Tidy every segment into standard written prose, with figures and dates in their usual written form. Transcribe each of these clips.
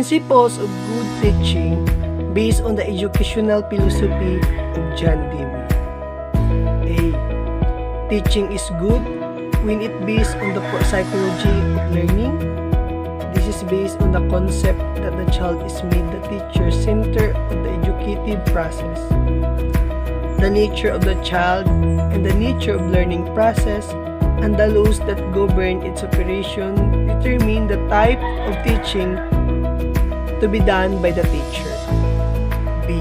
Principles of Good Teaching based on the educational philosophy of John Dewey. A. Teaching is good when it based on the psychology of learning. This is based on the concept that the child is made the teacher center of the educative process. The nature of the child and the nature of learning process and the laws that govern its operation determine the type of teaching to be done by the teacher. B.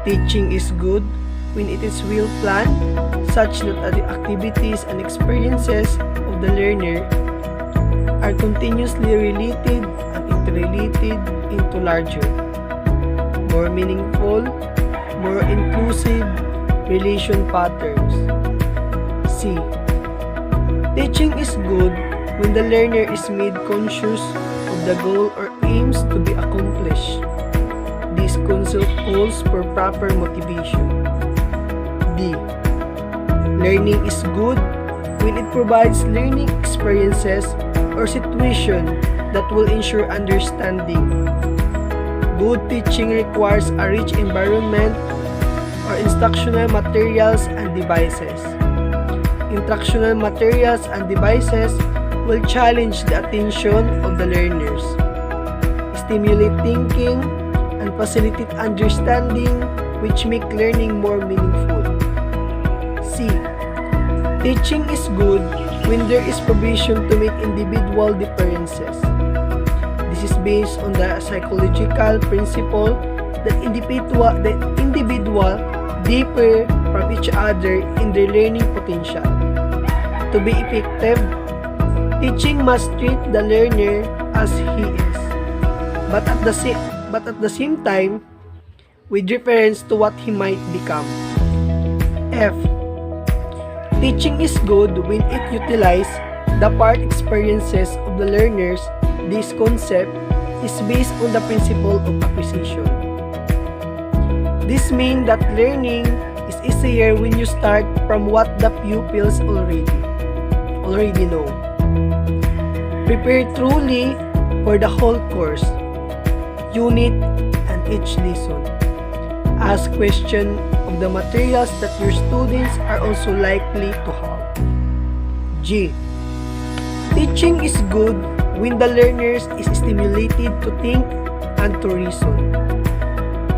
Teaching is good when it is well planned, such that the activities and experiences of the learner are continuously related and interrelated into larger, more meaningful, more inclusive relation patterns. C. Teaching is good when the learner is made conscious of the goal or aims to be accomplished. This concept calls for proper motivation. D. Learning is good when it provides learning experiences or situation that will ensure understanding. Good teaching requires a rich environment or instructional materials and devices. Instructional materials and devices will challenge the attention of the learners, stimulate thinking, and facilitate understanding, which make learning more meaningful. C. Teaching is good when there is provision to make individual differences. This is based on the psychological principle that individual differ from each other in their learning potential. To be effective, teaching must treat the learner as he is, but at the same time, with reference to what he might become. F. Teaching is good when it utilizes the part experiences of the learners. This concept is based on the principle of acquisition. This means that learning is easier when you start from what the pupils already know. Prepare truly for the whole course, unit, and each lesson. Ask questions of the materials that your students are also likely to have. G. Teaching is good when the learners is stimulated to think and to reason.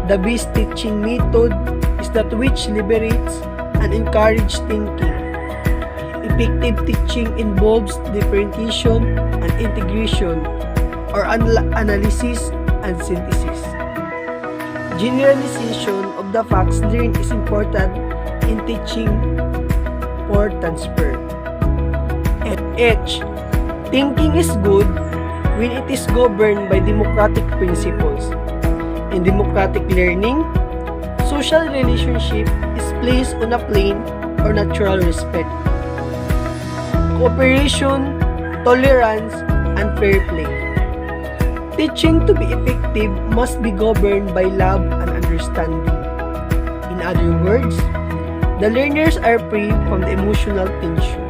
The best teaching method is that which liberates and encourages thinking. Effective teaching involves differentiation and integration, or analysis and synthesis. Generalization of the facts learned is important in teaching for transfer. H. Thinking is good when it is governed by democratic principles. In democratic learning, social relationship is placed on a plane or natural respect, cooperation, tolerance, and fair play. Teaching to be effective must be governed by love and understanding. In other words, the learners are free from the emotional tension.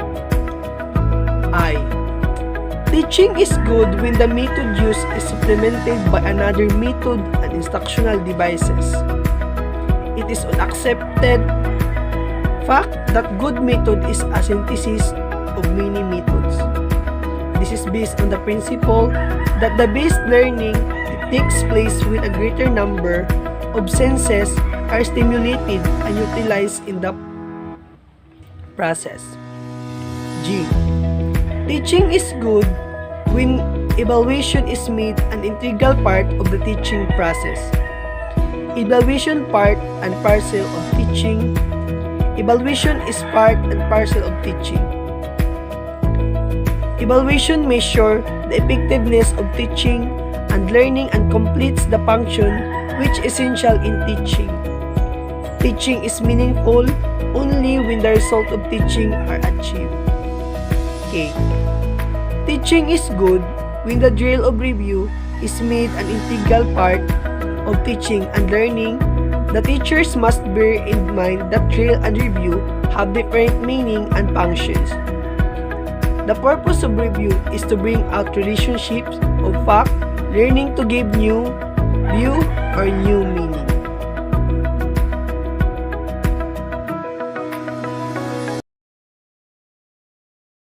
I. Teaching is good when the method used is supplemented by another method and instructional devices. It is an accepted fact that good method is a synthesis of many methods. This is based on the principle that the best learning takes place when a greater number of senses are stimulated and utilized in the process. G. Teaching is good when evaluation is made an integral part of the teaching process. Evaluation part and parcel of teaching. Evaluation is part and parcel of teaching. Evaluation measures the effectiveness of teaching and learning and completes the function which is essential in teaching. Teaching is meaningful only when the result of teaching are achieved. K. Teaching is good when the drill of review is made an integral part of teaching and learning. The teachers must bear in mind that drill and review have different meaning and functions. The purpose of review is to bring out relationships of fact Learning to give new view or new meaning.